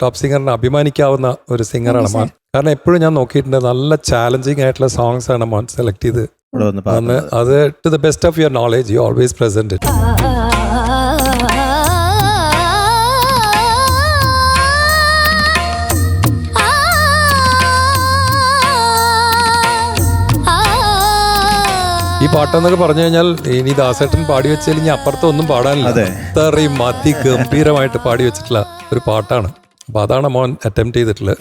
Top സിംഗറിനെ അഭിമാനിക്കാവുന്ന ഒരു സിംഗറാണ് മോൻ. കാരണം എപ്പോഴും ഞാൻ നോക്കിയിട്ടുണ്ട്, നല്ല ചാലഞ്ചിങ് ആയിട്ടുള്ള സോങ്സ് ആണ് മോൻ സെലക്ട് ചെയ്ത് അത് to the best of your knowledge you always present it. ഈ പാട്ടെന്നൊക്കെ പറഞ്ഞു കഴിഞ്ഞാൽ ഇനി ദാസേട്ടൻ പാടി വെച്ചാൽ ഇനി അപ്പുറത്ത് ഒന്നും പാടാനില്ല. അത്രയും അതിഗംഭീരമായിട്ട് പാടി വെച്ചിട്ടുള്ള ഒരു പാട്ടാണ്. അപ്പൊ അതാണ് മോൻ അറ്റംപ്റ്റ് ചെയ്തിട്ടുള്ളത്.